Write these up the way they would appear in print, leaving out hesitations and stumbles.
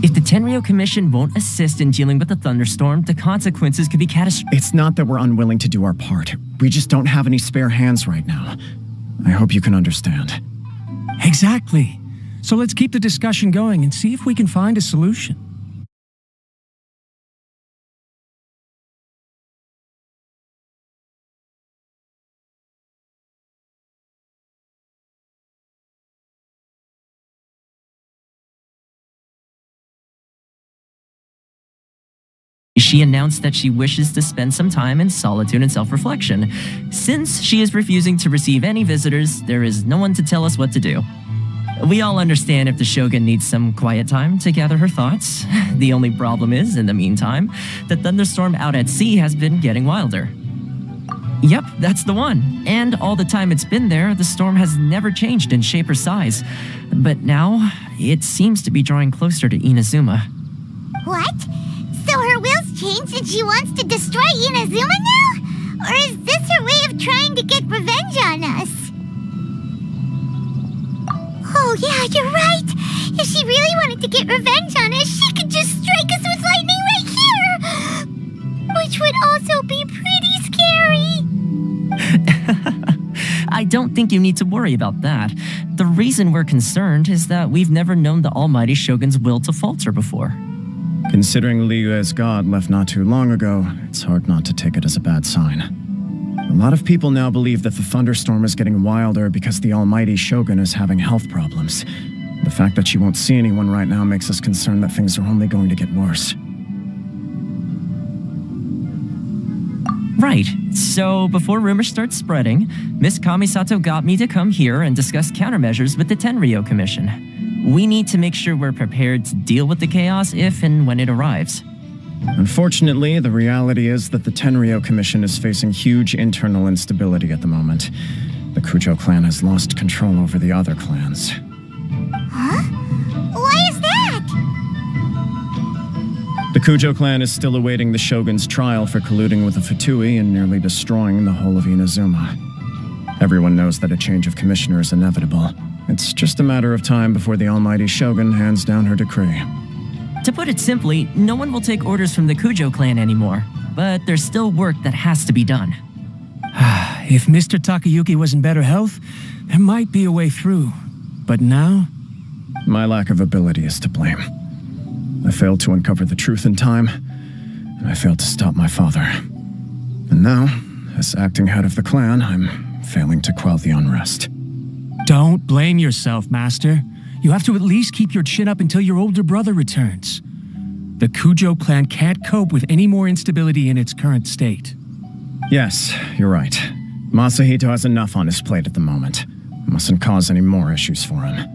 If the Tenryo Commission won't assist in dealing with the thunderstorm, the consequences could be catastrophic. It's not that we're unwilling to do our part. We just don't have any spare hands right now. I hope you can understand. Exactly. So let's keep the discussion going and see if we can find a solution. She announced that she wishes to spend some time in solitude and self-reflection. Since she is refusing to receive any visitors, there is no one to tell us what to do. We all understand if the Shogun needs some quiet time to gather her thoughts. The only problem is, in the meantime, the thunderstorm out at sea has been getting wilder. Yep, that's the one. And all the time it's been there, the storm has never changed in shape or size. But now, it seems to be drawing closer to Inazuma. What? So her will's changed and she wants to destroy Inazuma now? Or is this her way of trying to get revenge on us? Oh yeah, you're right! If she really wanted to get revenge on us, she could just strike us with lightning right here! Which would also be pretty scary! I don't think you need to worry about that. The reason we're concerned is that we've never known the Almighty Shogun's will to falter before. Considering Liyue's god left not too long ago, it's hard not to take it as a bad sign. A lot of people now believe that the thunderstorm is getting wilder because the Almighty Shogun is having health problems. The fact that she won't see anyone right now makes us concerned that things are only going to get worse. Right. So, before rumors start spreading, Miss Kamisato got me to come here and discuss countermeasures with the Tenryo Commission. We need to make sure we're prepared to deal with the chaos if and when it arrives. Unfortunately, the reality is that the Tenryo Commission is facing huge internal instability at the moment. The Kujo clan has lost control over the other clans. Huh? Why is that? The Kujo clan is still awaiting the Shogun's trial for colluding with the Fatui and nearly destroying the whole of Inazuma. Everyone knows that a change of commissioner is inevitable. It's just a matter of time before the Almighty Shogun hands down her decree. To put it simply, no one will take orders from the Kujo clan anymore, but there's still work that has to be done. If Mr. Takayuki was in better health, there might be a way through. But now? My lack of ability is to blame. I failed to uncover the truth in time, and I failed to stop my father. And now, as acting head of the clan, I'm failing to quell the unrest. Don't blame yourself, Master. You have to at least keep your chin up until your older brother returns. The Kujo clan can't cope with any more instability in its current state. Yes, you're right. Masahito has enough on his plate at the moment. Mustn't cause any more issues for him.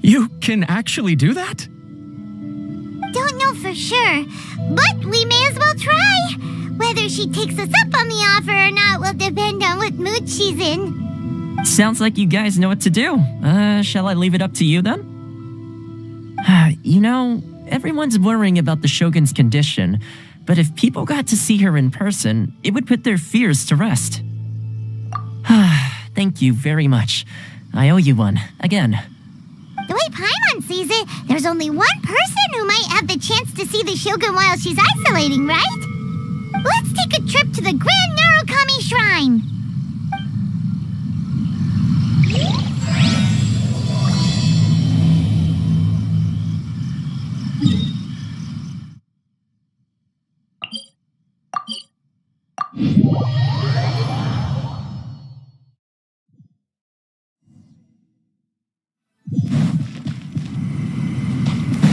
You can actually do that? Don't know for sure, but we may as well try. Whether she takes us up on the offer or not will depend on what mood she's in. Sounds like you guys know what to do. Shall I leave it up to you then? You know, everyone's worrying about the Shogun's condition, but if people got to see her in person, it would put their fears to rest. Thank you very much. I owe you one, again. The way Paimon Shogun sees it, there's only one person who might have the chance to see the Shogun while she's isolating, right? Let's take a trip to the Grand Narukami Shrine.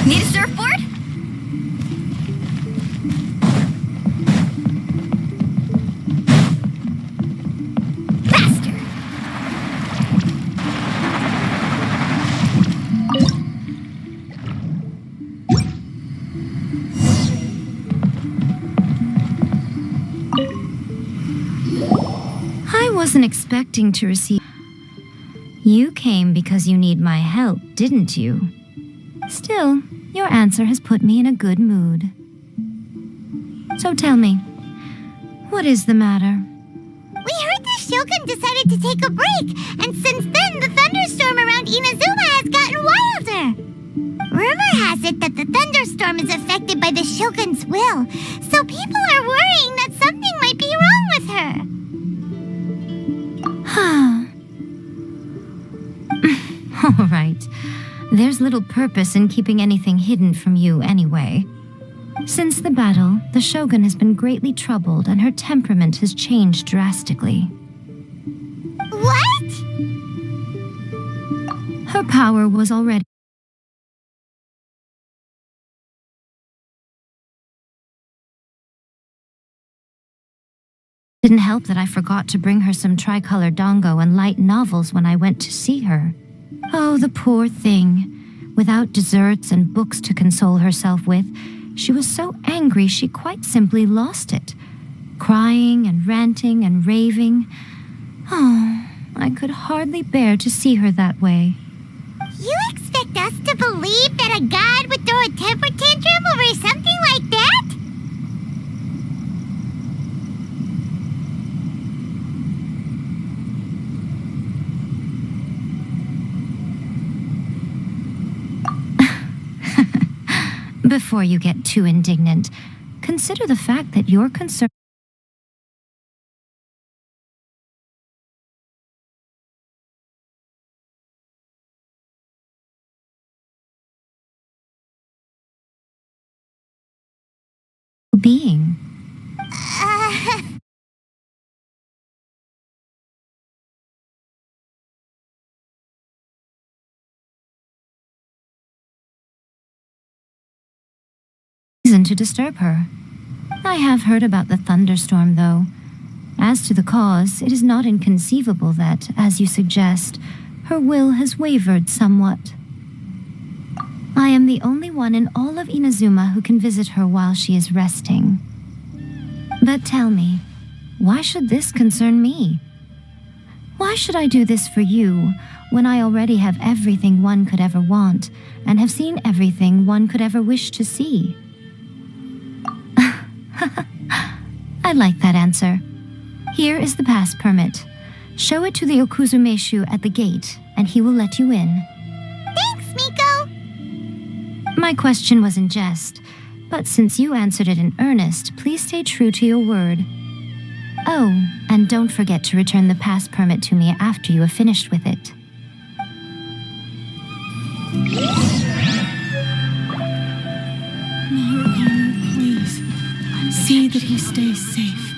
Need a surfboard? Faster! I wasn't expecting to receive... You came because you need my help, didn't you? Still, your answer has put me in a good mood. So tell me, what is the matter? We heard the Shogun decided to take a break, and since then the thunderstorm around Inazuma has gotten wilder. Rumor has it that the thunderstorm is affected by the Shogun's will, so people are worrying that something might be wrong with her. All right. There's little purpose in keeping anything hidden from you anyway. Since the battle, the Shogun has been greatly troubled and her temperament has changed drastically. What? Her power was already... Didn't help that I forgot to bring her some tricolor dango and light novels when I went to see her. Oh, the poor thing. Without desserts and books to console herself with, she was so angry she quite simply lost it. Crying and ranting and raving. Oh, I could hardly bear to see her that way. You expect us to believe that a god would throw a temper tantrum over something like that? Before you get too indignant, consider the fact that you're concerned being. Reason to disturb her. I have heard about the thunderstorm, though. As to the cause, it is not inconceivable that, as you suggest, her will has wavered somewhat. I am the only one in all of Inazuma who can visit her while she is resting. But tell me, why should this concern me? Why should I do this for you, when I already have everything one could ever want, and have seen everything one could ever wish to see? I like that answer. Here is the pass permit. Show it to the Okuzumeshu at the gate, and he will let you in. Thanks, Miko! My question was in jest, but since you answered it in earnest, please stay true to your word. Oh, and don't forget to return the pass permit to me after you have finished with it. Narukami, please. See that he stays safe.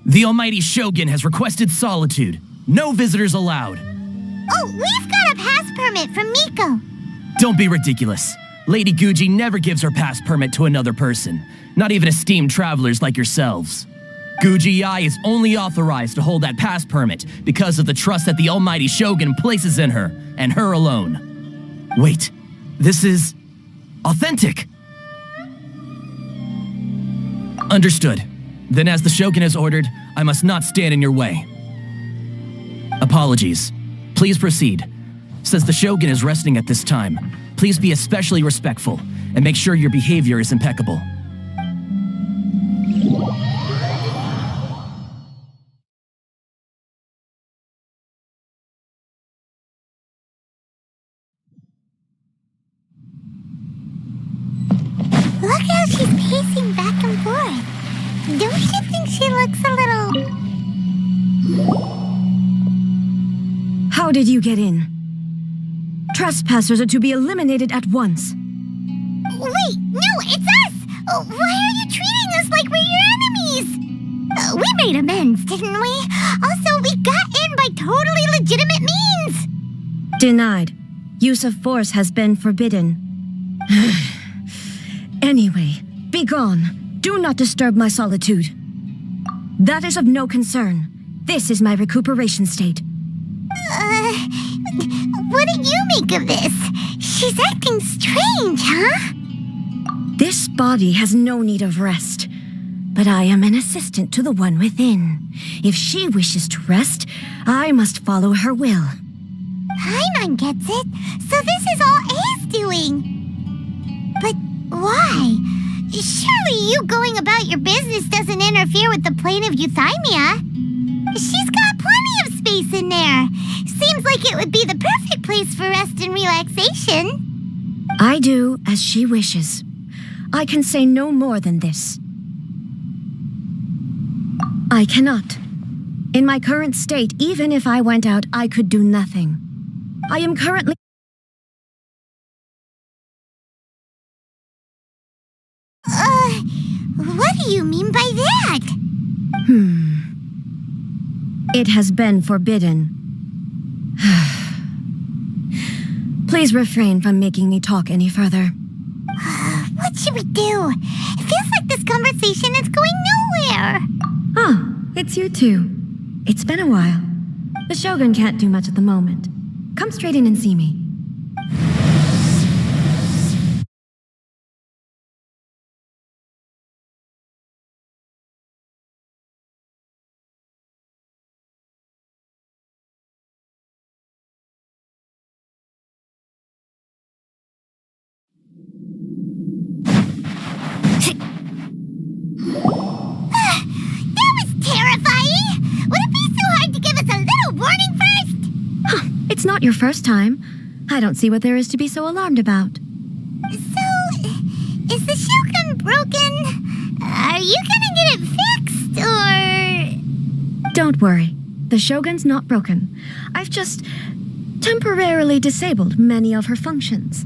The almighty Shogun has requested solitude. No visitors allowed. Oh, we've got a pass permit from Miko. Don't be ridiculous. Lady Guji never gives her pass permit to another person, not even esteemed travelers like yourselves. Guji-ai is only authorized to hold that pass permit because of the trust that the almighty Shogun places in her, and her alone. Wait, this is authentic. Understood. Then as the Shogun has ordered, I must not stand in your way. Apologies. Please proceed. Since the Shogun is resting at this time, please be especially respectful and make sure your behavior is impeccable. Look how she's pacing back and forth. Don't you think she looks a little... How did you get in? Trespassers are to be eliminated at once. Wait, no, it's us! Why are you treating us like we're your enemies? We made amends, didn't we? Also, we got in by totally legitimate means! Denied. Use of force has been forbidden. Anyway, be gone. Do not disturb my solitude. That is of no concern. This is my recuperation state. What do you make of this? She's acting strange, huh? This body has no need of rest. But I am an assistant to the one within. If she wishes to rest, I must follow her will. Paimon gets it. So this is all A's doing. But why? Surely you going about your business doesn't interfere with the plane of euthymia. She's got plenty of space in there. Seems like it would be the perfect place for rest and relaxation. I do as she wishes. I can say no more than this. I cannot. In my current state, even if I went out, I could do nothing. I am currently... What do you mean by that? It has been forbidden. Please refrain from making me talk any further. What should we do? It feels like this conversation is going nowhere. Oh, it's you two. It's been a while. The Shogun can't do much at the moment. Come straight in and see me. It's not your first time. I don't see what there is to be so alarmed about. So, is the Shogun broken? Are you gonna get it fixed, or...? Don't worry. The Shogun's not broken. I've just temporarily disabled many of her functions.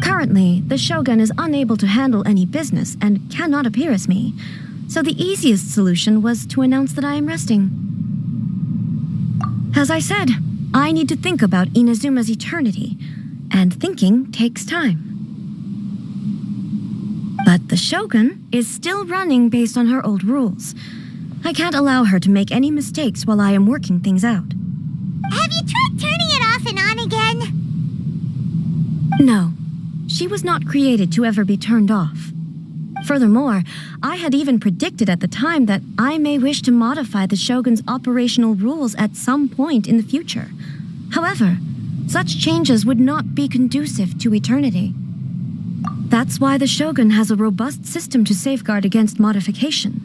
Currently, the Shogun is unable to handle any business and cannot appear as me. So the easiest solution was to announce that I am resting. As I said, I need to think about Inazuma's eternity, and thinking takes time. But the Shogun is still running based on her old rules. I can't allow her to make any mistakes while I am working things out. Have you tried turning it off and on again? No, she was not created to ever be turned off. Furthermore, I had even predicted at the time that I may wish to modify the Shogun's operational rules at some point in the future. However, such changes would not be conducive to eternity. That's why the Shogun has a robust system to safeguard against modification.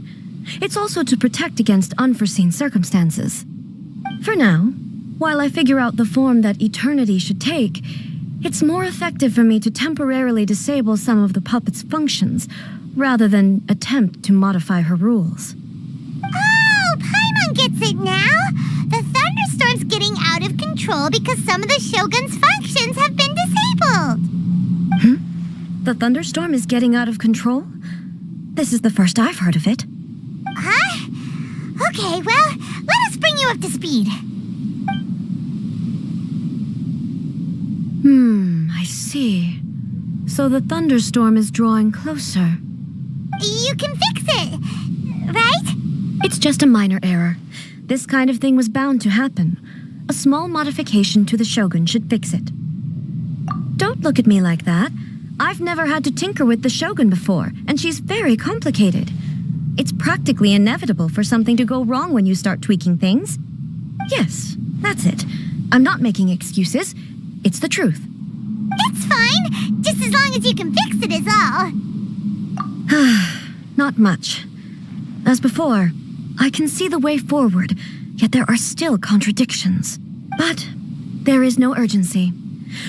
It's also to protect against unforeseen circumstances. For now, while I figure out the form that eternity should take, it's more effective for me to temporarily disable some of the puppet's functions, rather than attempt to modify her rules. Oh, Paimon gets it now! The thunderstorm's getting out of control because some of the Shogun's functions have been disabled! The thunderstorm is getting out of control? This is the first I've heard of it. Huh? Okay, well, let us bring you up to speed. I see. So the thunderstorm is drawing closer. You can fix it, right? It's just a minor error. This kind of thing was bound to happen. A small modification to the Shogun should fix it. Don't look at me like that. I've never had to tinker with the Shogun before, and she's very complicated. It's practically inevitable for something to go wrong when you start tweaking things. Yes, that's it. I'm not making excuses. It's the truth. It's fine, just as long as you can fix it is all. Not much. As before, I can see the way forward, yet there are still contradictions. But there is no urgency.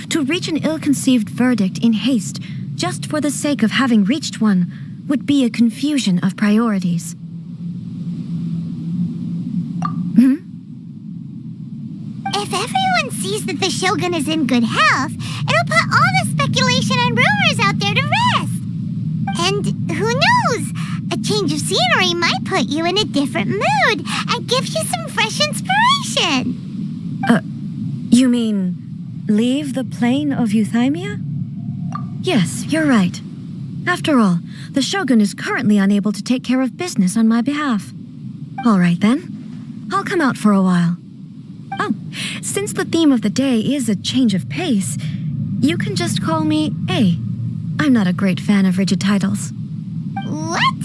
To reach an ill-conceived verdict in haste, just for the sake of having reached one, would be a confusion of priorities. If everyone sees that the Shogun is in good health, it'll put all the speculation and rumors out there to rest. And who knows? A change of scenery might put you in a different mood and give you some fresh inspiration. You mean leave the plane of Euthymia? Yes, you're right. After all, the Shogun is currently unable to take care of business on my behalf. All right then. I'll come out for a while. Oh, since the theme of the day is a change of pace, you can just call me A. I'm not a great fan of rigid titles. What?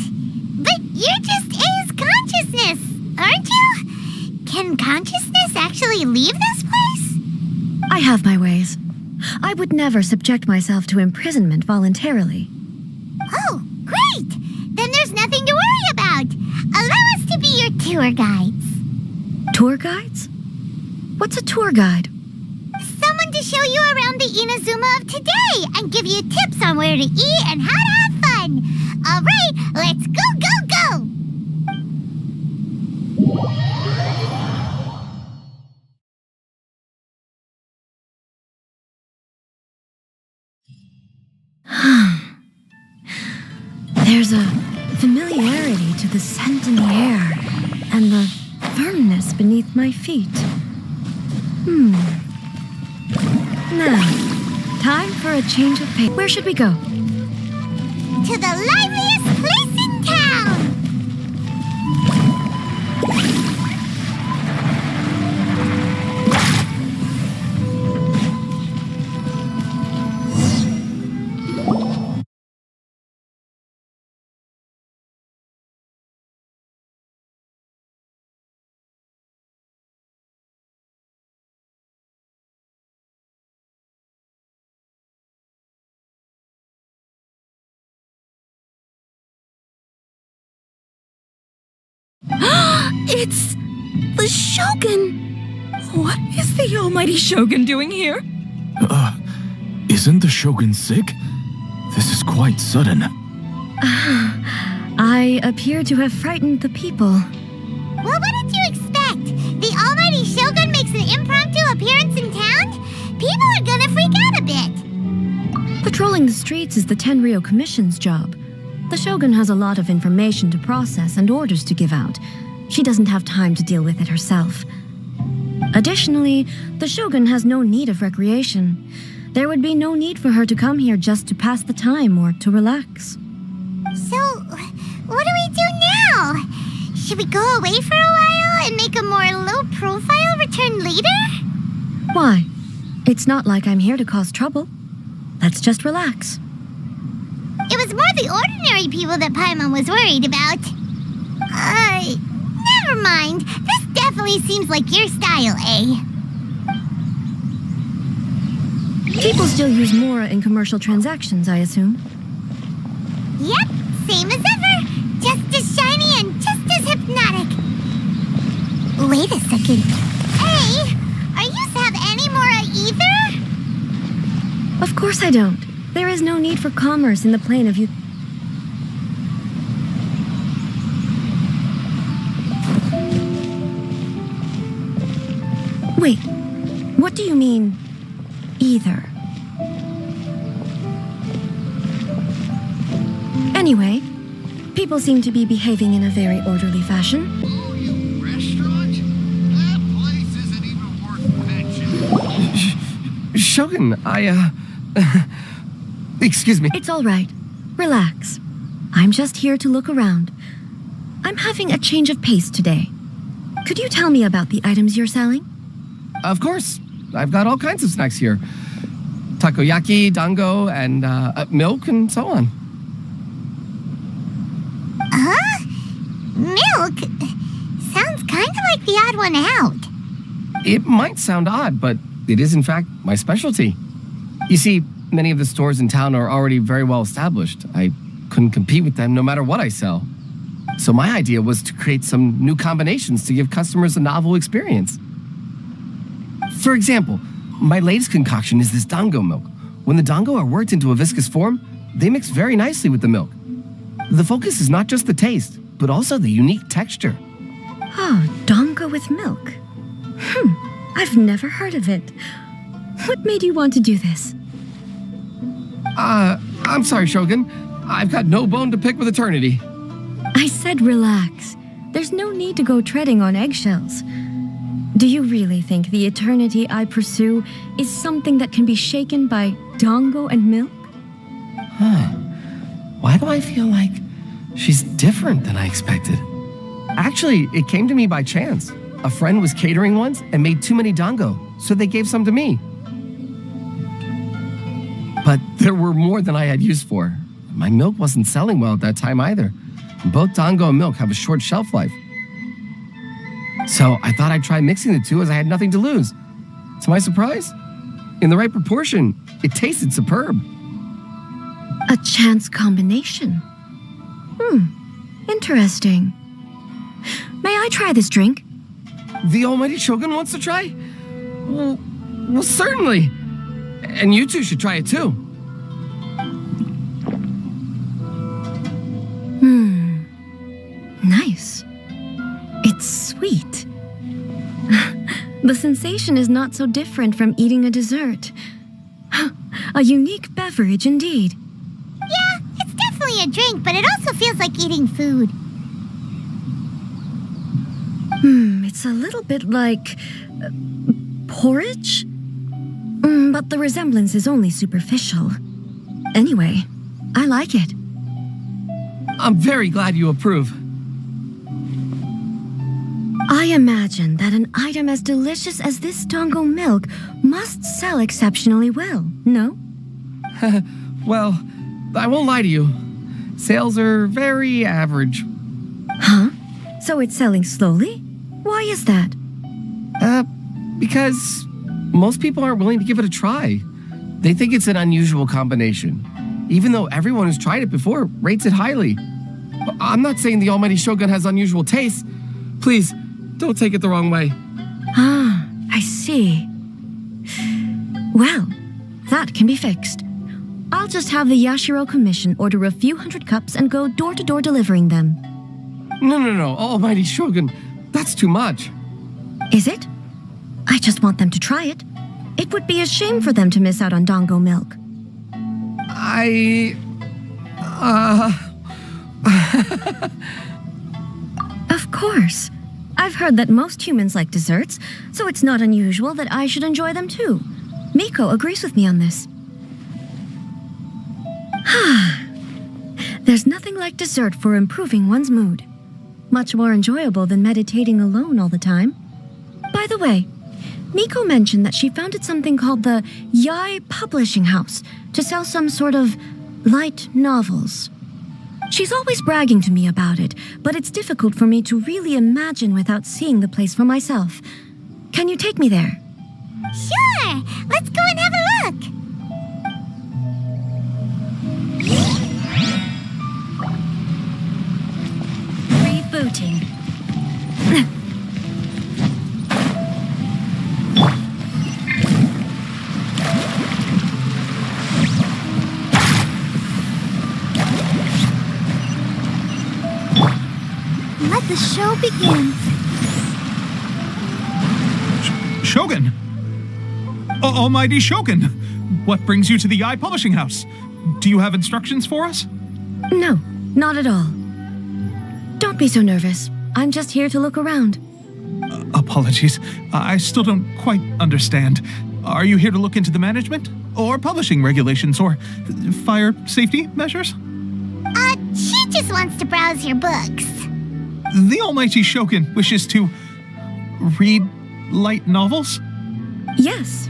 But you're just A's consciousness, aren't you? Can consciousness actually leave this place? I have my ways. I would never subject myself to imprisonment voluntarily. Oh, great! Then there's nothing to worry about. Allow us to be your tour guides. Tour guides? What's a tour guide? Someone to show you around the Inazuma of today and give you tips on where to eat and how to have fun. All right, let's go, go, go! There's a familiarity to the scent in the air and the firmness beneath my feet. Now, time for a change of pace. Where should we go? To the liveliest place in town! It's the Shogun! What is the almighty Shogun doing here? Isn't the Shogun sick? This is quite sudden. I appear to have frightened the people. Well, what did you expect? The almighty Shogun makes an impromptu appearance in town? People are gonna freak out a bit. Patrolling the streets is the Tenryo Commission's job. The Shogun has a lot of information to process and orders to give out. She doesn't have time to deal with it herself. Additionally, the Shogun has no need of recreation. There would be no need for her to come here just to pass the time or to relax. So, what do we do now? Should we go away for a while and make a more low-profile return later? Why? It's not like I'm here to cause trouble. Let's just relax. It was more the ordinary people that Paimon was worried about. Never mind. This definitely seems like your style, eh? People still use Mora in commercial transactions, I assume. Yep, same as ever. Just as shiny and just as hypnotic. Wait a second. Hey, are you have any Mora either? Of course I don't. There is no need for commerce in the plane of you. Wait, what do you mean, either? Anyway, people seem to be behaving in a very orderly fashion. Oh, you restaurant? That place isn't even worth mentioning. Shogun, excuse me. It's all right. Relax. I'm just here to look around. I'm having a change of pace today. Could you tell me about the items you're selling? Of course. I've got all kinds of snacks here. Takoyaki, dango, and milk, and so on. Huh? Milk? Sounds kind of like the odd one out. It might sound odd, but it is in fact my specialty. You see, Many of the stores in town are already very well established. I couldn't compete with them no matter what I sell. So my idea was to create some new combinations to give customers a novel experience. For example, my latest concoction is this dango milk. When the dango are worked into a viscous form, they mix very nicely with the milk. The focus is not just the taste, but also the unique texture. Oh, dango with milk. I've never heard of it. What made you want to do this? I'm sorry, Shogun. I've got no bone to pick with eternity. I said relax. There's no need to go treading on eggshells. Do you really think the eternity I pursue is something that can be shaken by dango and milk? Why do I feel like she's different than I expected? Actually, it came to me by chance. A friend was catering once and made too many dango, so they gave some to me. But there were more than I had use for. My milk wasn't selling well at that time either. Both dango and milk have a short shelf life. So I thought I'd try mixing the two as I had nothing to lose. To my surprise, in the right proportion, it tasted superb. A chance combination. Interesting. May I try this drink? The almighty Shogun wants to try? Well, certainly. And you two should try it too. Nice. It's sweet. The sensation is not so different from eating a dessert. A unique beverage indeed. Yeah, it's definitely a drink, but it also feels like eating food. It's a little bit like porridge? But the resemblance is only superficial. Anyway, I like it. I'm very glad you approve. I imagine that an item as delicious as this dango milk must sell exceptionally well, no? Well, I won't lie to you. Sales are very average. Huh? So it's selling slowly? Why is that? Because most people aren't willing to give it a try. They think it's an unusual combination, even though everyone who's tried it before rates it highly. I'm not saying the almighty Shogun has unusual tastes. Please, don't take it the wrong way. I see. Well, that can be fixed. I'll just have the Yashiro Commission order a few hundred cups and go door-to-door delivering them. No, almighty Shogun. That's too much. Is it? I just want them to try it. It would be a shame for them to miss out on dango milk. Of course. I've heard that most humans like desserts, so it's not unusual that I should enjoy them too. Miko agrees with me on this. There's nothing like dessert for improving one's mood. Much more enjoyable than meditating alone all the time. By the way, Miko mentioned that she founded something called the Yai Publishing House to sell some sort of light novels. She's always bragging to me about it, but it's difficult for me to really imagine without seeing the place for myself. Can you take me there? Sure! Let's go and have a look! Rebooting. Let the show begin. Shogun! Almighty Shogun! What brings you to the Yai Publishing House? Do you have instructions for us? No, not at all. Don't be so nervous. I'm just here to look around. Apologies. I still don't quite understand. Are you here to look into the management? Or publishing regulations? Or fire safety measures? She just wants to browse your books. The Almighty Shogun wishes to read light novels? Yes.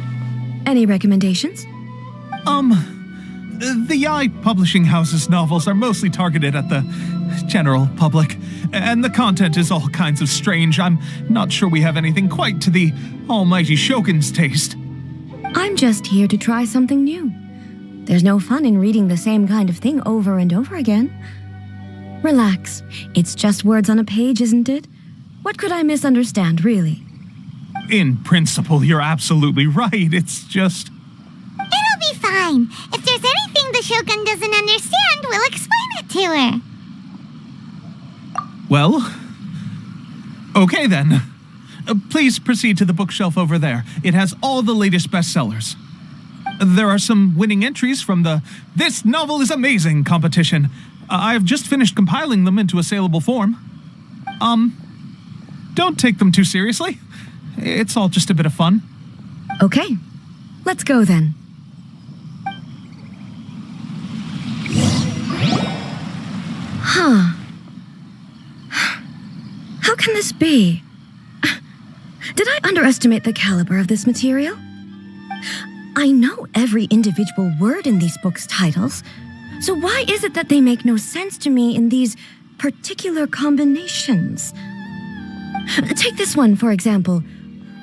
Any recommendations? The Yai Publishing House's novels are mostly targeted at the general public, and the content is all kinds of strange. I'm not sure we have anything quite to the Almighty Shogun's taste. I'm just here to try something new. There's no fun in reading the same kind of thing over and over again. Relax. It's just words on a page, isn't it? What could I misunderstand, really? In principle, you're absolutely right. It's just... It'll be fine. If there's anything the Shogun doesn't understand, we'll explain it to her. Well... Okay then. Please proceed to the bookshelf over there. It has all the latest bestsellers. There are some winning entries from the This Novel is Amazing competition. I've just finished compiling them into a saleable form. Don't take them too seriously. It's all just a bit of fun. Okay, let's go then. Huh. How can this be? Did I underestimate the caliber of this material? I know every individual word in these books' titles, so why is it that they make no sense to me in these particular combinations? Take this one, for example.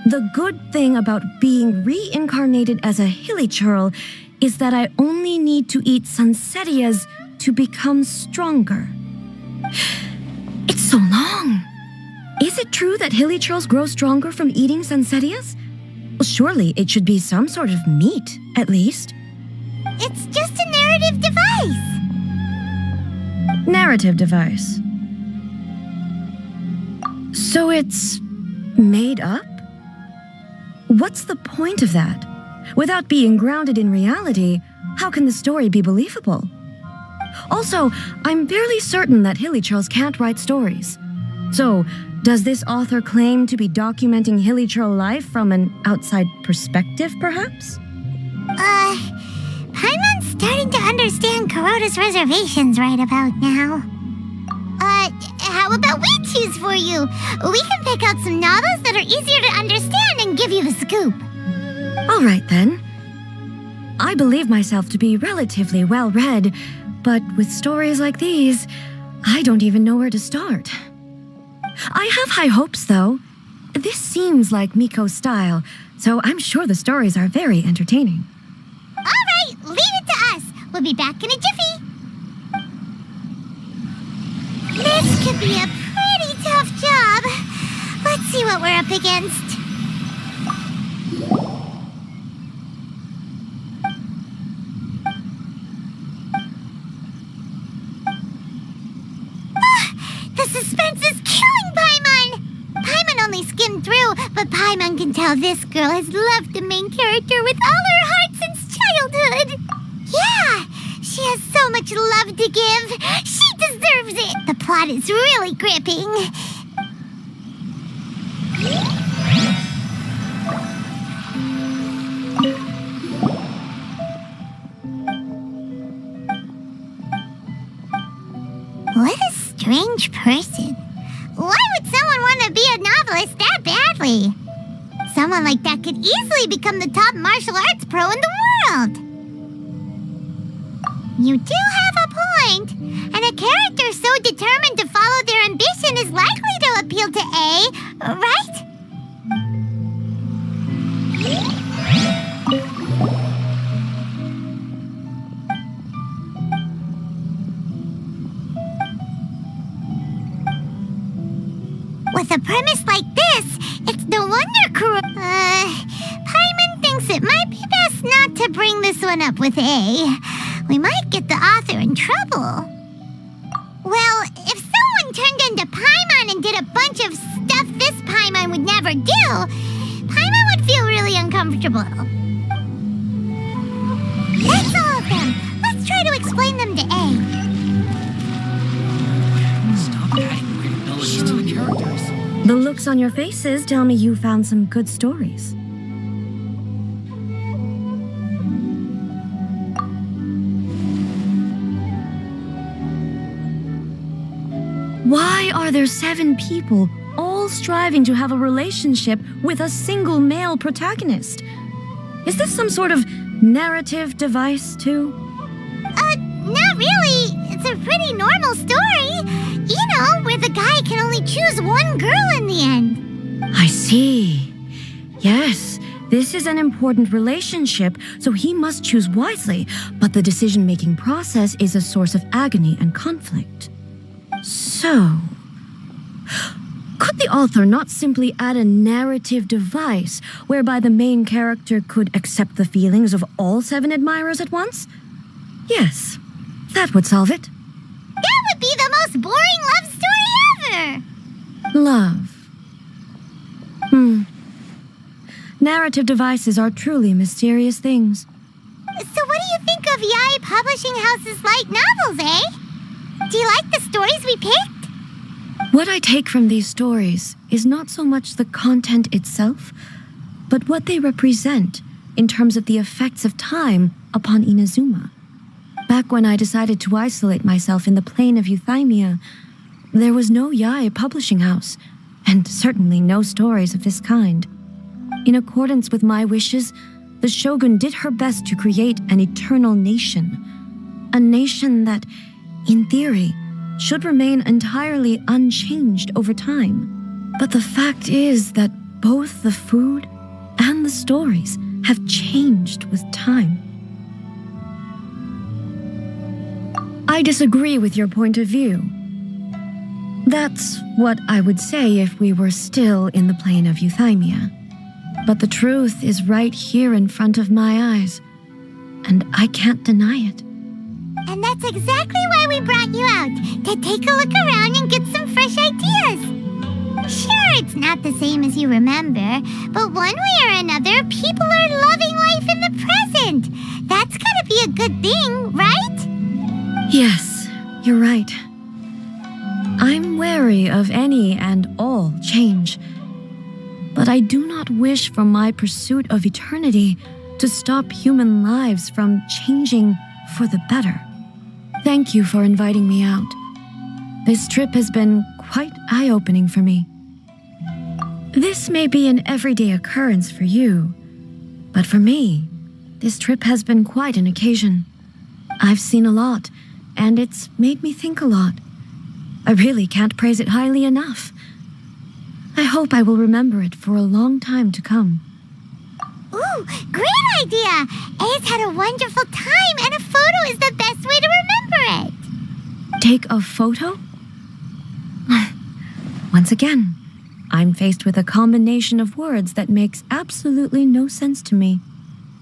The good thing about being reincarnated as a hilly churl is that I only need to eat sunsettias to become stronger. It's so long. Is it true that hilly churls grow stronger from eating sunsettias? Well, surely it should be some sort of meat, at least. It's just a narrative device. Narrative device. So it's made up? What's the point of that? Without being grounded in reality, how can the story be believable? Also, I'm fairly certain that hilly churls can't write stories. So, does this author claim to be documenting hilly churl life from an outside perspective, perhaps? Paimon's starting to understand Kuroda's reservations right about now. How about we choose for you? We can pick out some novels that are easier to understand and give you the scoop. All right, then. I believe myself to be relatively well-read, but with stories like these, I don't even know where to start. I have high hopes, though. This seems like Miko's style, so I'm sure the stories are very entertaining. All right, leave it to us. We'll be back in a jiffy. This could be a pretty tough job. Let's see what we're up against. The suspense is killing Paimon! Paimon only skimmed through, but Paimon can tell this girl has loved the main character with all her heart since childhood. Yeah, she has so much love to give. She deserves it. The plot is really gripping. What a strange person. Why would someone want to be a novelist that badly? Someone like that could easily become the top martial arts pro in the world. You do have a point. And a character so determined to follow their ambition is likely to appeal to A, right? With a premise like this, it's no wonder Paimon thinks it might be best not to bring this one up with A. We might get the author in trouble. Well, if someone turned into Paimon and did a bunch of stuff this Paimon would never do, Paimon would feel really uncomfortable. That's all of them. Let's try to explain them to A. Stop adding weird abilities to the characters. The looks on your faces tell me you found some good stories. Why are there 7 people all striving to have a relationship with a single male protagonist? Is this some sort of narrative device, too? Not really. It's a pretty normal story. You know, where the guy can only choose one girl in the end. I see. Yes, This is an important relationship, so he must choose wisely, but the decision-making process is a source of agony and conflict. So, could the author not simply add a narrative device whereby the main character could accept the feelings of all 7 admirers at once? Yes, that would solve it. That would be the most boring love story ever! Love. Narrative devices are truly mysterious things. So what do you think of Yae Publishing House's light novels, eh? Do you like the stories we picked? What I take from these stories is not so much the content itself, but what they represent in terms of the effects of time upon Inazuma. Back when I decided to isolate myself in the plane of Euthymia, there was no Yae Publishing House, and certainly no stories of this kind. In accordance with my wishes, the Shogun did her best to create an eternal nation. A nation that, in theory, should remain entirely unchanged over time. But the fact is that both the food and the stories have changed with time. I disagree with your point of view. That's what I would say if we were still in the plane of Euthymia. But the truth is right here in front of my eyes, and I can't deny it. And that's exactly why we brought you out, to take a look around and get some fresh ideas. Sure, it's not the same as you remember, but one way or another, people are loving life in the present. That's gotta be a good thing, right? Yes, you're right. I'm wary of any and all change. But I do not wish for my pursuit of eternity to stop human lives from changing for the better. Thank you for inviting me out. This trip has been quite eye-opening for me. This may be an everyday occurrence for you, but for me, this trip has been quite an occasion. I've seen a lot, and it's made me think a lot. I really can't praise it highly enough. I hope I will remember it for a long time to come. Ooh, great idea! A's had a wonderful time, and a photo is the best way to remember it. Take a photo? Once again, I'm faced with a combination of words that makes absolutely no sense to me.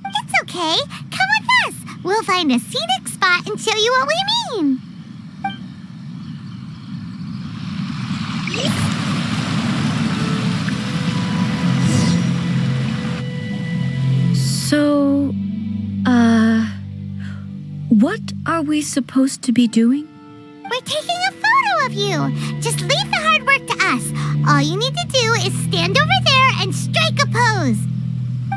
It's okay. Come with us. We'll find a scenic spot and show you what we mean. So, what are we supposed to be doing? We're taking a photo of you. Just leave the hard work to us. All you need to do is stand over there and strike a pose.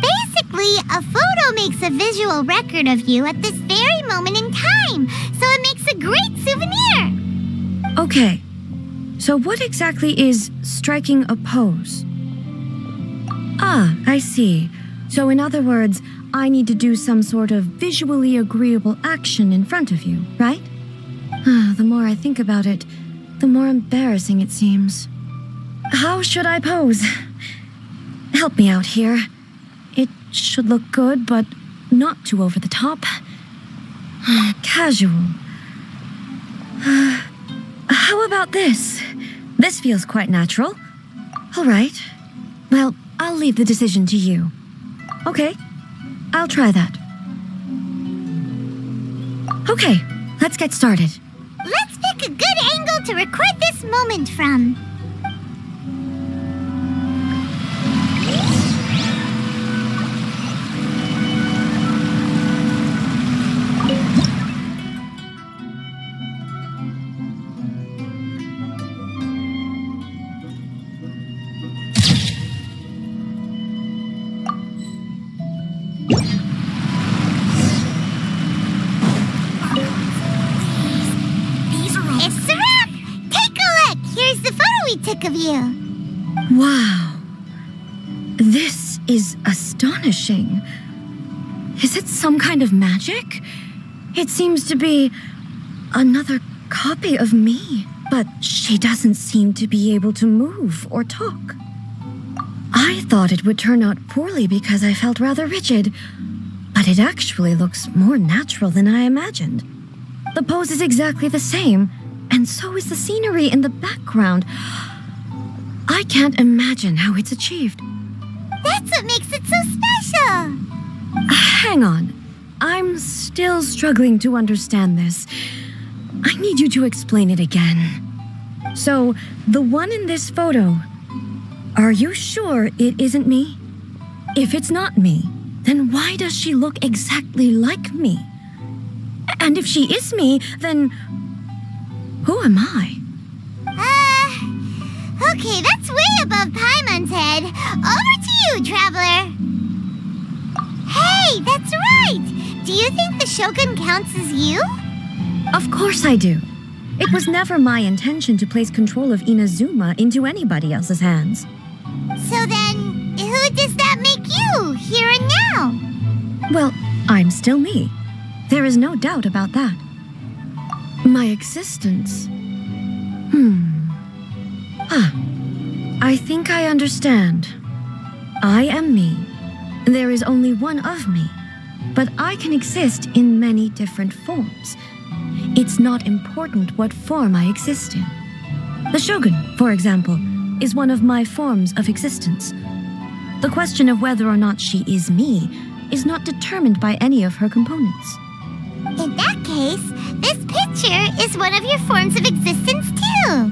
Basically, a photo makes a visual record of you at this very moment in time, so it makes a great souvenir. Okay, so what exactly is striking a pose? Ah, I see. So in other words, I need to do some sort of visually agreeable action in front of you, right? The more I think about it, the more embarrassing it seems. How should I pose? Help me out here. It should look good, but not too over the top. Casual. How about this? This feels quite natural. All right. Well, I'll leave the decision to you. Okay, I'll try that. Okay, let's get started. Let's pick a good angle to record this moment from. It's a wrap! Take a look! Here's the photo we took of you. Wow. This is astonishing. Is it some kind of magic? It seems to be another copy of me, but she doesn't seem to be able to move or talk. I thought it would turn out poorly because I felt rather rigid, but it actually looks more natural than I imagined. The pose is exactly the same, and so is the scenery in the background. I can't imagine how it's achieved. That's what makes it so special. Hang on. I'm still struggling to understand this. I need you to explain it again. So, the one in this photo, are you sure it isn't me? If it's not me, then why does she look exactly like me? And if she is me, then who am I? Okay, that's way above Paimon's head. Over to you, Traveler. Hey, that's right! Do you think the Shogun counts as you? Of course I do. It was never my intention to place control of Inazuma into anybody else's hands. So then, who does that make you, here and now? Well, I'm still me. There is no doubt about that. My existence. I think I understand. I am me. There is only one of me, but I can exist in many different forms. It's not important what form I exist in. The Shogun, for example, is one of my forms of existence. The question of whether or not she is me is not determined by any of her components. In that case, this picture is one of your forms of existence too.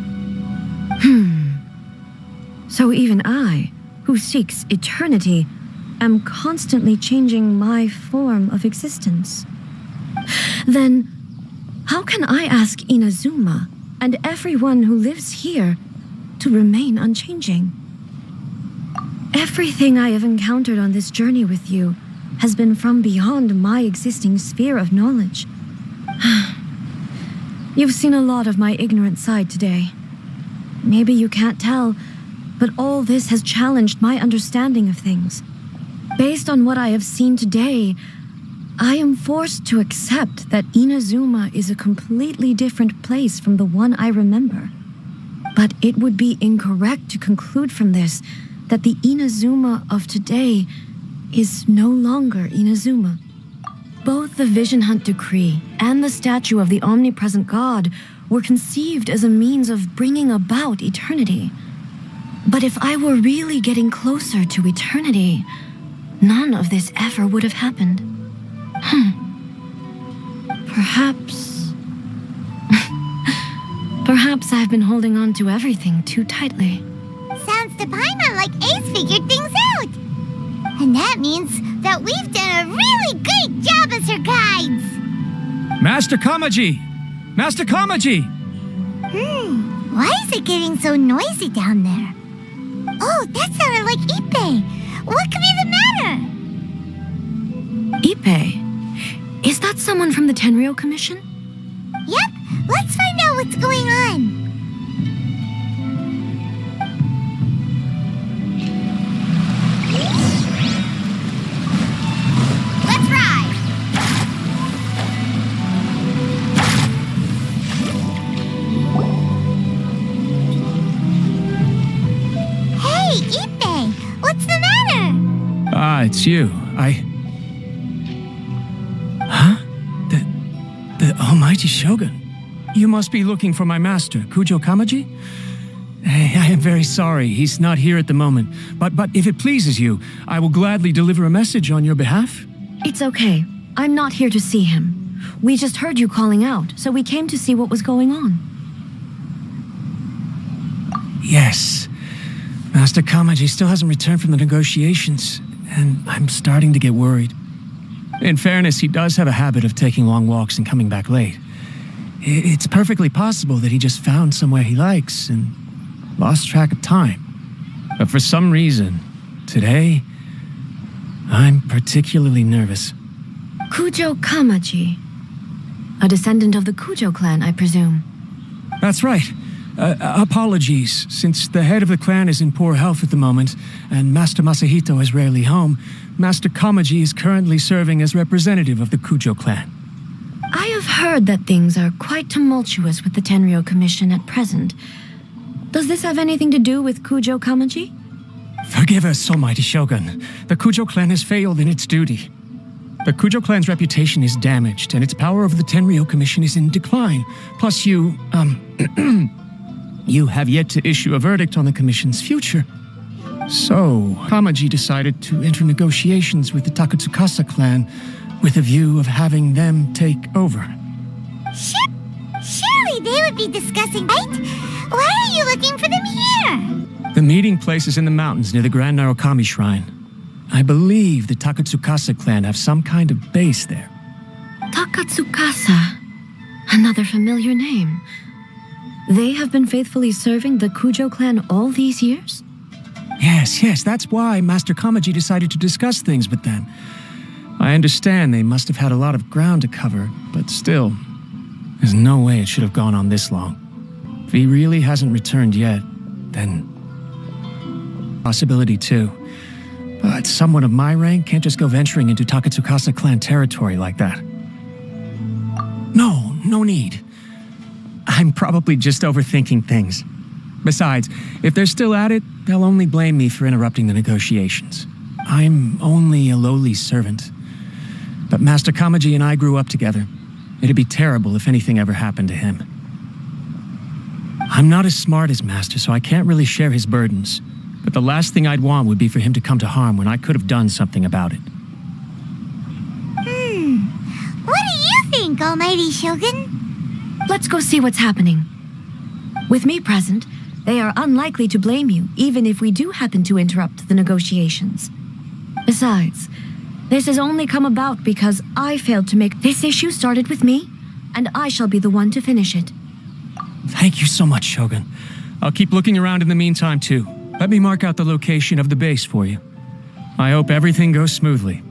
So even I, who seeks eternity, am constantly changing my form of existence. Then, how can I ask Inazuma and everyone who lives here to remain unchanging? Everything I have encountered on this journey with you has been from beyond my existing sphere of knowledge. You've seen a lot of my ignorant side today. Maybe you can't tell, but all this has challenged my understanding of things. Based on what I have seen today, I am forced to accept that Inazuma is a completely different place from the one I remember. But it would be incorrect to conclude from this that the Inazuma of today is no longer Inazuma. Both the Vision Hunt Decree and the statue of the omnipresent God were conceived as a means of bringing about eternity. But if I were really getting closer to eternity, none of this ever would have happened. Perhaps I've been holding on to everything too tightly. Sounds to Paimon like Ace figured things out. And that means that we've done a really great job as her guides. Master Kamaji! Master Kamaji! Why is it getting so noisy down there? Oh, that sounded like Ippei. What could be the matter? Ippei? Is that someone from the Tenryou Commission? Yep, let's find out what's going on. Let's ride! Hey, Ippei! What's the matter? Ah, it's you. Huh? The Almighty Shogun. You must be looking for my master, Kujo Kamaji? I am very sorry, he's not here at the moment. But if it pleases you, I will gladly deliver a message on your behalf. It's okay. I'm not here to see him. We just heard you calling out, so we came to see what was going on. Yes. Master Kamaji still hasn't returned from the negotiations, and I'm starting to get worried. In fairness, he does have a habit of taking long walks and coming back late. It's perfectly possible that he just found somewhere he likes and lost track of time. But for some reason, today, I'm particularly nervous. Kujo Kamaji. A descendant of the Kujo clan, I presume. That's right. Apologies, since the head of the clan is in poor health at the moment, and Master Masahito is rarely home, Master Kamaji is currently serving as representative of the Kujo clan. I have heard that things are quite tumultuous with the Tenryou Commission at present. Does this have anything to do with Kujo Kamaji? Forgive us, almighty Shogun. The Kujo clan has failed in its duty. The Kujo clan's reputation is damaged, and its power over the Tenryou Commission is in decline. Plus you, you have yet to issue a verdict on the Commission's future. So, Kamaji decided to enter negotiations with the Takatsukasa clan with a view of having them take over. Surely they would be discussing, right? Why are you looking for them here? The meeting place is in the mountains near the Grand Narukami Shrine. I believe the Takatsukasa clan have some kind of base there. Takatsukasa. Another familiar name. They have been faithfully serving the Kujo clan all these years? Yes, that's why Master Kamaji decided to discuss things with them. I understand they must have had a lot of ground to cover, but still, there's no way it should have gone on this long. If he really hasn't returned yet, then possibility too. But someone of my rank can't just go venturing into Takatsukasa clan territory like that. No need. I'm probably just overthinking things. Besides, if they're still at it, they'll only blame me for interrupting the negotiations. I'm only a lowly servant. But Master Kamaji and I grew up together. It'd be terrible if anything ever happened to him. I'm not as smart as Master, so I can't really share his burdens. But the last thing I'd want would be for him to come to harm when I could have done something about it. What do you think, Almighty Shogun? Let's go see what's happening. With me present, they are unlikely to blame you, even if we do happen to interrupt the negotiations. Besides, this has only come about because I failed to make this issue started with me, and I shall be the one to finish it. Thank you so much, Shogun. I'll keep looking around in the meantime, too. Let me mark out the location of the base for you. I hope everything goes smoothly.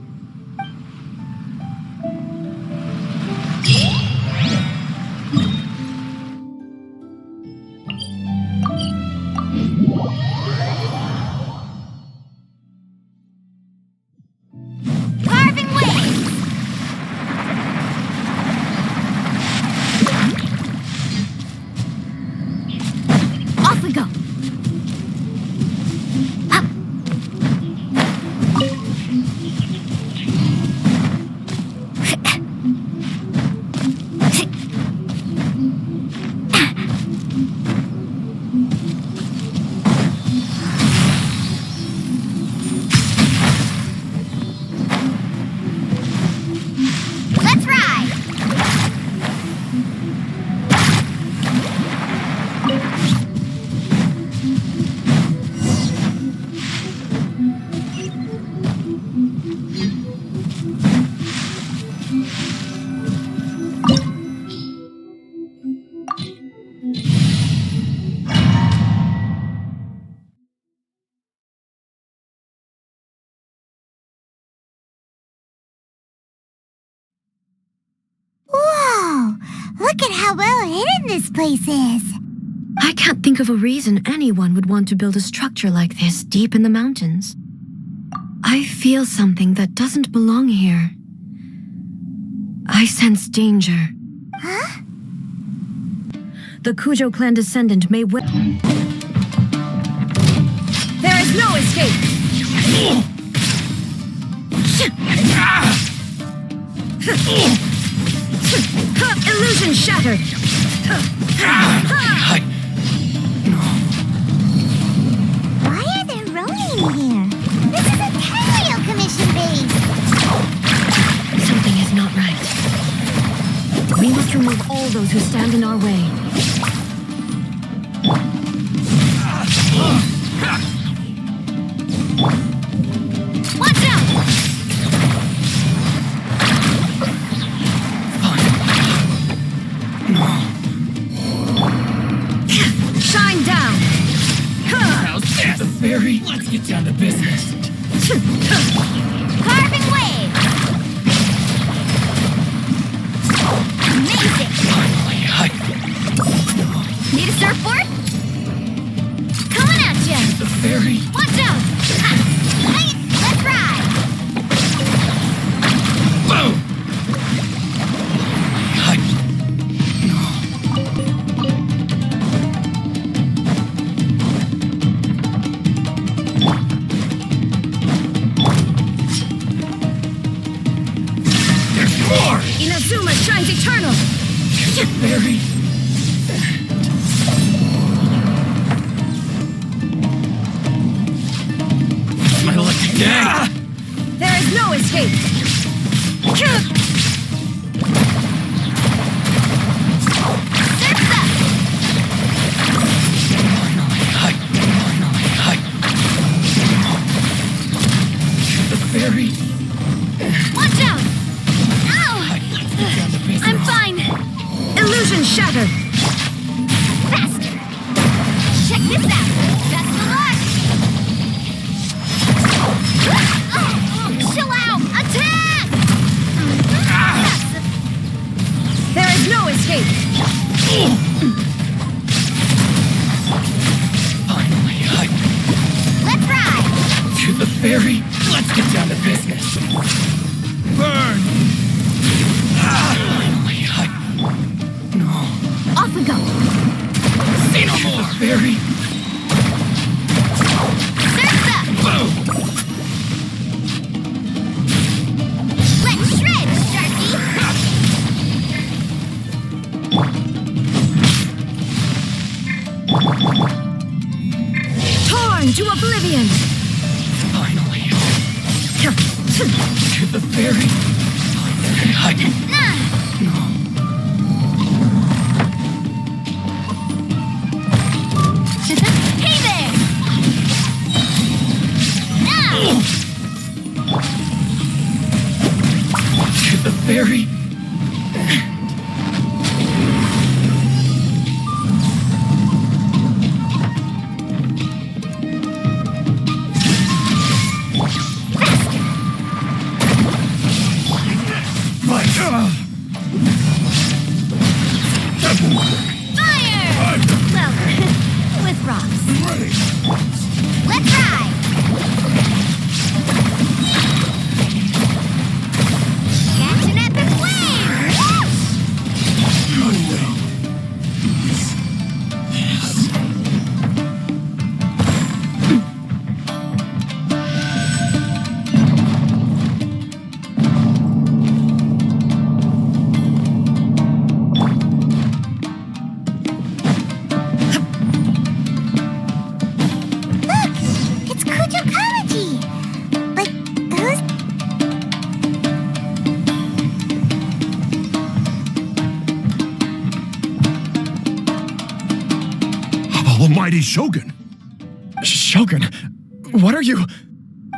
Look at how well hidden this place is. I can't think of a reason anyone would want to build a structure like this deep in the mountains. I feel something that doesn't belong here. I sense danger. Huh? The Kujo clan descendant may well... There is no escape! Illusion shattered! Why are there Ronin here? This is a Tenryou Commission base! Something is not right. We must remove all those who stand in our way. Watch out! Shine down! How's this? The fairy? Let's get down to business. Carving wave! Amazing! Need a surfboard? Coming at ya! The fairy? Watch out! Let's ride! Boom! Very. My lucky day. There is no escape. Very. Watch out! Ow! I'm fine. Illusion shattered. Faster! Check this out! Best of luck! Chill out! Attack! There is no escape. Finally, Let's ride! to the ferry. Let's get down to business. Burn! Finally, no. Off we go! See no more. Ferry. Surf's up! Boom! Let's shred, Sharky! Torn to oblivion. Finally. To the ferry. Finally, no. Hey there! Now! To the ferry. Fire! Well, with rocks. Let's ride! Catch an epic wave! Look! It's Kujokawaji! But who's... Almighty Shogun! Shogun, what are you?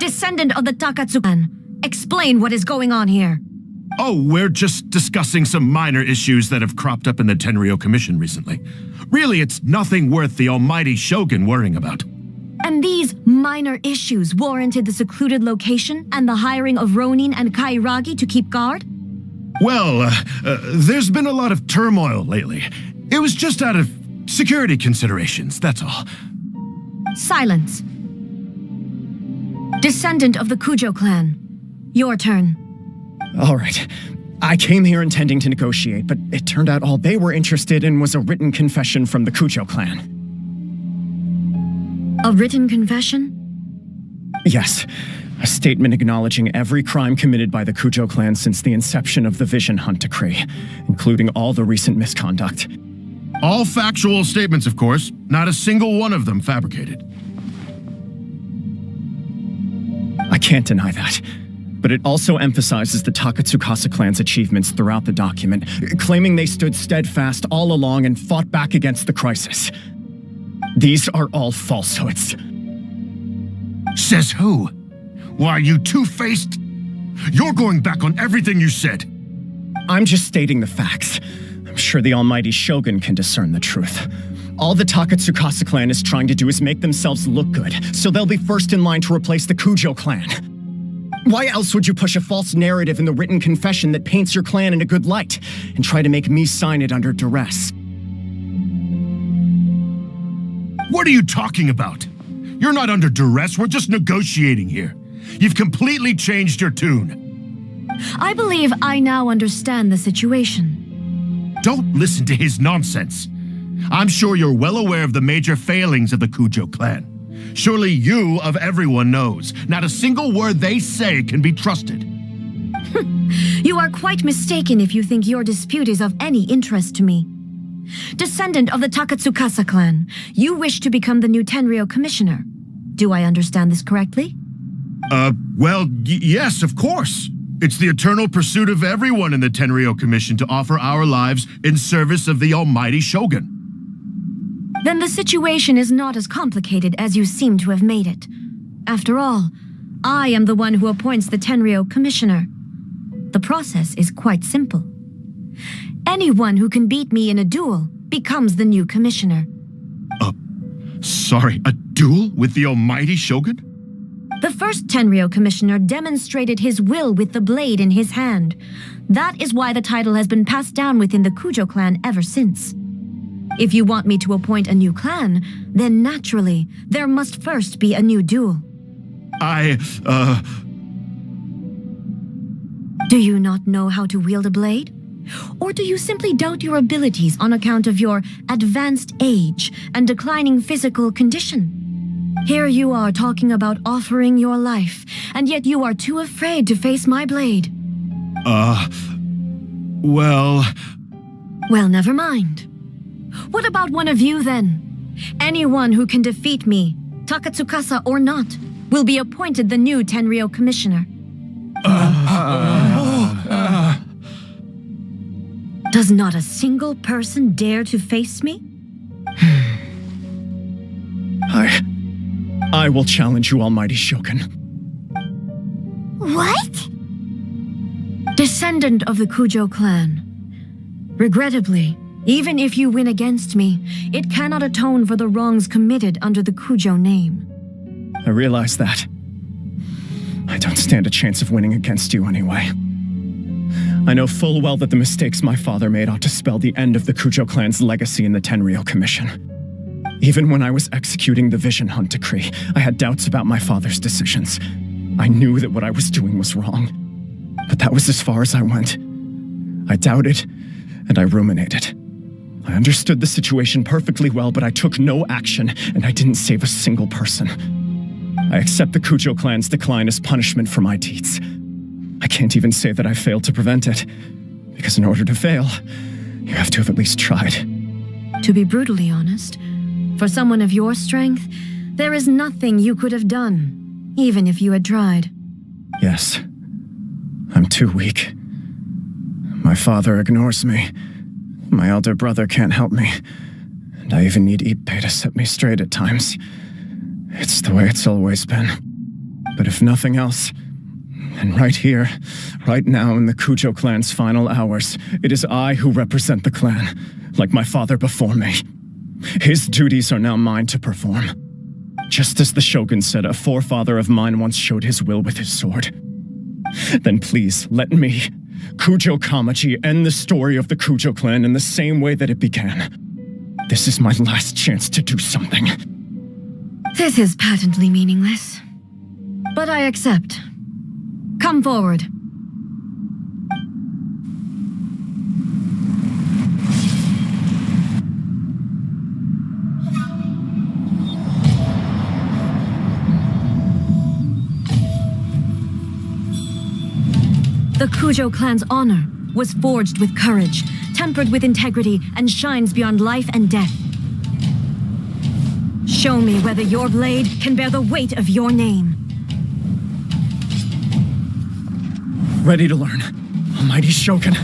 Descendant of the Takatsu clan. Explain what is going on here. Oh, we're just discussing some minor issues that have cropped up in the Tenryo Commission recently. Really, it's nothing worth the Almighty Shogun worrying about. And these minor issues warranted the secluded location and the hiring of Ronin and Kairagi to keep guard? Well, there's been a lot of turmoil lately. It was just out of security considerations, that's all. Silence. Descendant of the Kujo clan. Your turn. All right. I came here intending to negotiate, but it turned out all they were interested in was a written confession from the Kujo clan. A written confession? Yes. A statement acknowledging every crime committed by the Kujo clan since the inception of the Vision Hunt Decree, including all the recent misconduct. All factual statements, of course. Not a single one of them fabricated. I can't deny that. But it also emphasizes the Takatsukasa clan's achievements throughout the document, claiming they stood steadfast all along and fought back against the crisis. These are all falsehoods. Says who? Why, you two-faced? You're going back on everything you said. I'm just stating the facts. I'm sure the almighty Shogun can discern the truth. All the Takatsukasa clan is trying to do is make themselves look good, so they'll be first in line to replace the Kujo clan. Why else would you push a false narrative in the written confession that paints your clan in a good light, and try to make me sign it under duress? What are you talking about? You're not under duress, we're just negotiating here. You've completely changed your tune. I believe I now understand the situation. Don't listen to his nonsense. I'm sure you're well aware of the major failings of the Kujo clan. Surely you, of everyone, knows not a single word they say can be trusted. You are quite mistaken if you think your dispute is of any interest to me. Descendant of the Takatsukasa clan, you wish to become the new Tenryou commissioner. Do I understand this correctly? Well, yes, of course. It's the eternal pursuit of everyone in the Tenryou Commission to offer our lives in service of the almighty shogun. Then the situation is not as complicated as you seem to have made it. After all, I am the one who appoints the Tenryou commissioner. The process is quite simple. Anyone who can beat me in a duel becomes the new commissioner. Sorry, a duel with the almighty shogun? The first Tenryou commissioner demonstrated his will with the blade in his hand. That is why the title has been passed down within the Kujo clan ever since. If you want me to appoint a new clan, then naturally, there must first be a new duel. Do you not know how to wield a blade? Or do you simply doubt your abilities on account of your advanced age and declining physical condition? Here you are talking about offering your life, and yet you are too afraid to face my blade. Well, never mind. What about one of you then? Anyone who can defeat me, Takatsukasa or not, will be appointed the new Tenryou commissioner. Does not a single person dare to face me? I will challenge you, almighty shogun. What? Descendant of the Kujo clan. Regrettably, even if you win against me, it cannot atone for the wrongs committed under the Kujo name. I realize that. I don't stand a chance of winning against you anyway. I know full well that the mistakes my father made ought to spell the end of the Kujo clan's legacy in the Tenryou Commission. Even when I was executing the Vision Hunt decree, I had doubts about my father's decisions. I knew that what I was doing was wrong. But that was as far as I went. I doubted, and I ruminated. I understood the situation perfectly well, but I took no action, and I didn't save a single person. I accept the Kujo clan's decline as punishment for my deeds. I can't even say that I failed to prevent it, because in order to fail, you have to have at least tried. To be brutally honest, for someone of your strength, there is nothing you could have done, even if you had tried. Yes, I'm too weak. My father ignores me. My elder brother can't help me. And I even need Ippei to set me straight at times. It's the way it's always been. But if nothing else, and right here, right now in the Kujo clan's final hours, it is I who represent the clan, like my father before me. His duties are now mine to perform. Just as the Shogun said, a forefather of mine once showed his will with his sword. Then please, let me, Kujo Kamaji, end the story of the Kujo clan in the same way that it began. This is my last chance to do something. This is patently meaningless. But I accept. Come forward. The Kujo clan's honor was forged with courage, tempered with integrity, and shines beyond life and death. Show me whether your blade can bear the weight of your name. Ready to learn, almighty Shogun.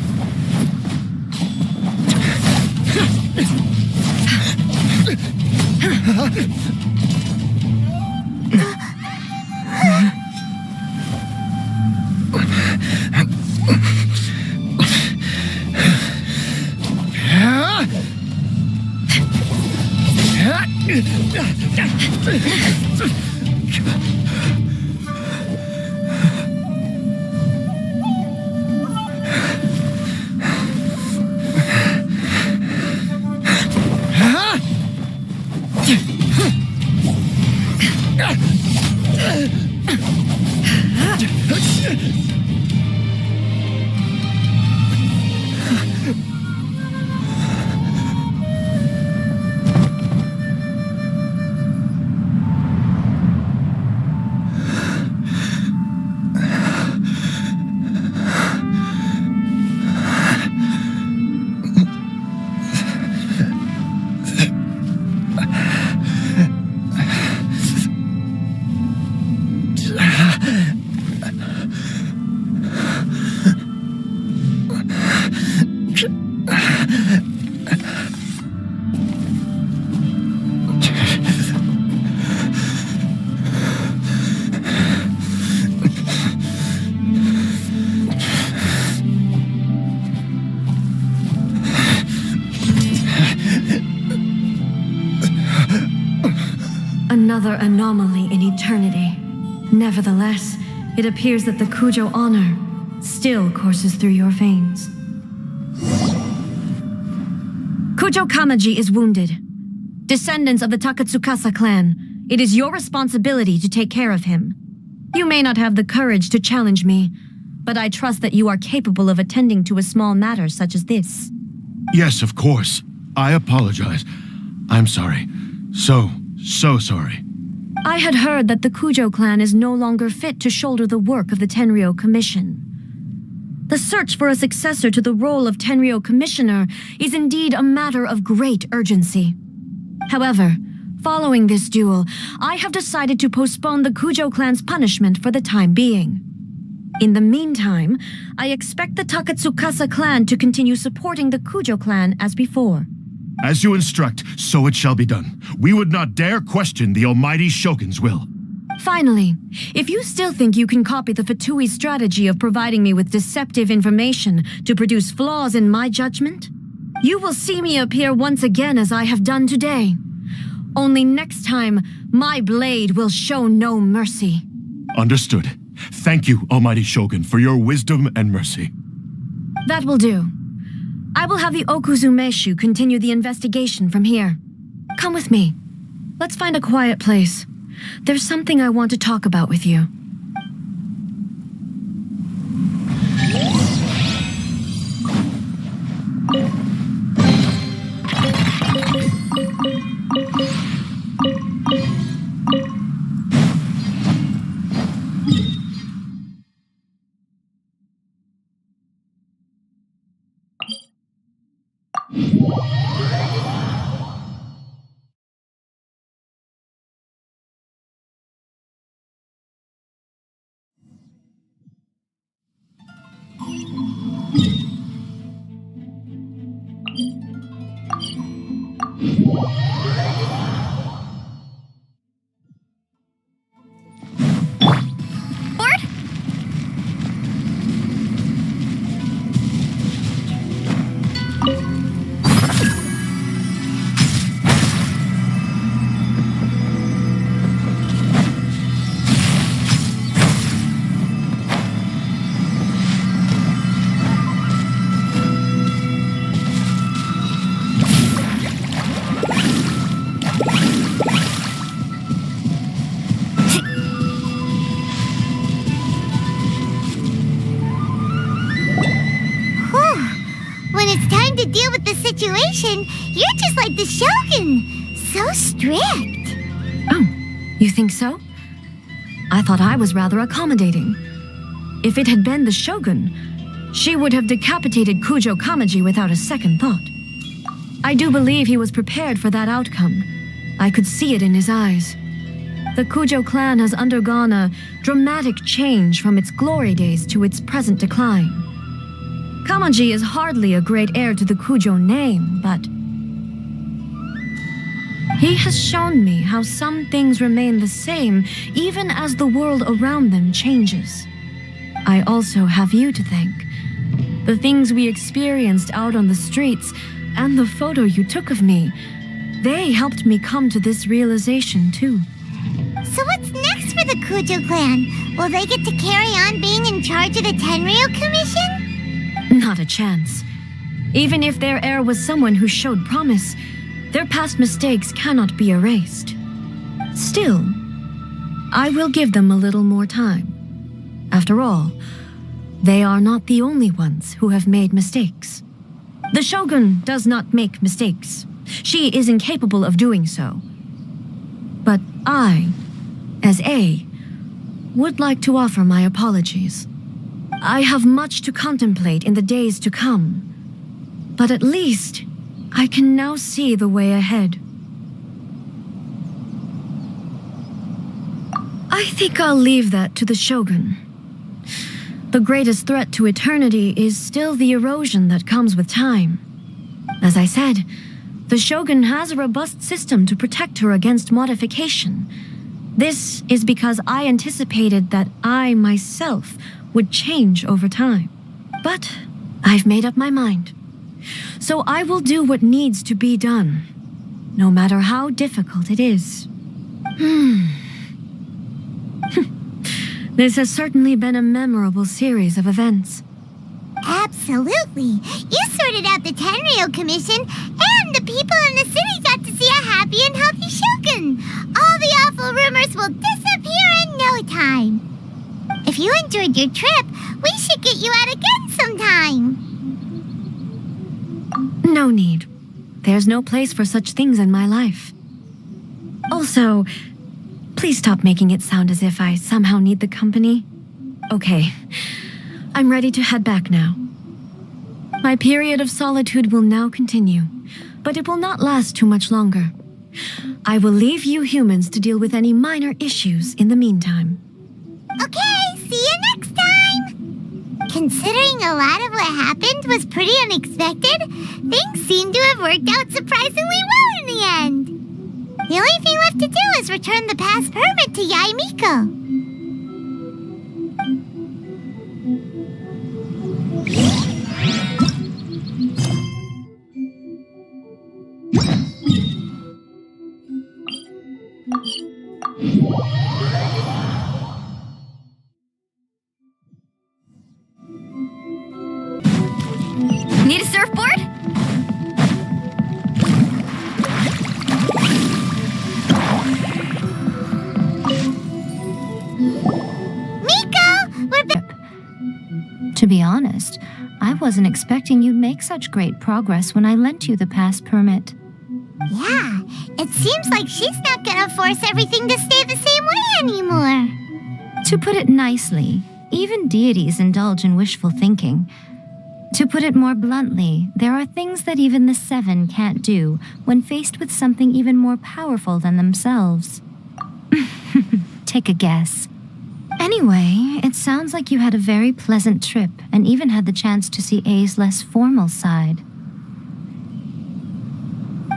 Another anomaly in eternity. Nevertheless, it appears that the Kujo honor still courses through your veins. Kujo Kamaji is wounded. Descendants of the Takatsukasa clan, it is your responsibility to take care of him. You may not have the courage to challenge me, but I trust that you are capable of attending to a small matter such as this. Yes, of course. I apologize. I'm sorry. So sorry. I had heard that the Kujo clan is no longer fit to shoulder the work of the Tenryou Commission. The search for a successor to the role of Tenryou Commissioner is indeed a matter of great urgency. However, following this duel, I have decided to postpone the Kujo clan's punishment for the time being. In the meantime, I expect the Takatsukasa clan to continue supporting the Kujo clan as before. As you instruct, so it shall be done. We would not dare question the almighty Shogun's will. Finally, if you still think you can copy the Fatui strategy of providing me with deceptive information to produce flaws in my judgment, you will see me appear once again as I have done today. Only next time, my blade will show no mercy. Understood. Thank you, almighty Shogun, for your wisdom and mercy. That will do. I will have the Okuzumeshu continue the investigation from here. Come with me. Let's find a quiet place. There's something I want to talk about with you. Situation, you're just like the Shogun. So strict. Oh, you think so? I thought I was rather accommodating. If it had been the Shogun, she would have decapitated Kujo Kamaji without a second thought. I do believe he was prepared for that outcome. I could see it in his eyes. The Kujo clan has undergone a dramatic change from its glory days to its present decline. Kamaji is hardly a great heir to the Kujo name, but he has shown me how some things remain the same even as the world around them changes. I also have you to thank. The things we experienced out on the streets and the photo you took of me, they helped me come to this realization too. So what's next for the Kujo clan? Will they get to carry on being in charge of the Tenryou Commission? Not a chance. Even if their heir was someone who showed promise, their past mistakes cannot be erased. Still, I will give them a little more time. After all, they are not the only ones who have made mistakes. The Shogun does not make mistakes. She is incapable of doing so. But I, as A, would like to offer my apologies. I have much to contemplate in the days to come, but at least I can now see the way ahead. I think I'll leave that to the Shogun. The greatest threat to eternity is still the erosion that comes with time. As I said, the Shogun has a robust system to protect her against modification. This is because I anticipated that I myself would change over time. But I've made up my mind. So I will do what needs to be done, no matter how difficult it is. This has certainly been a memorable series of events. Absolutely. You sorted out the Tenryo Commission, and the people in the city got to see a happy and healthy shogun. All the awful rumors will disappear in no time. If you enjoyed your trip, we should get you out again sometime. No need. There's no place for such things in my life. Also, please stop making it sound as if I somehow need the company. Okay, I'm ready to head back now. My period of solitude will now continue, but it will not last too much longer. I will leave you humans to deal with any minor issues in the meantime. Okay, see you next time! Considering a lot of what happened was pretty unexpected, things seem to have worked out surprisingly well in the end. The only thing left to do is return the pass permit to Yae Miko. Need a surfboard? Miko, we're To be honest, I wasn't expecting you'd make such great progress when I lent you the pass permit. Yeah, it seems like she's not gonna force everything to stay the same way anymore. To put it nicely, even deities indulge in wishful thinking. To put it more bluntly, there are things that even the Seven can't do when faced with something even more powerful than themselves. Take a guess. Anyway, it sounds like you had a very pleasant trip and even had the chance to see A's less formal side.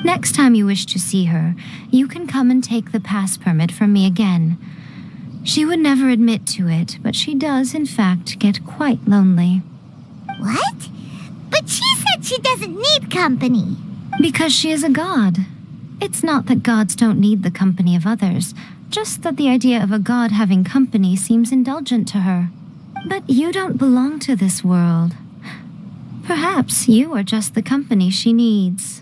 Next time you wish to see her, you can come and take the pass permit from me again. She would never admit to it, but she does, in fact, get quite lonely. What? But she said she doesn't need company. Because she is a god. It's not that gods don't need the company of others, just that the idea of a god having company seems indulgent to her. But you don't belong to this world. Perhaps you are just the company she needs.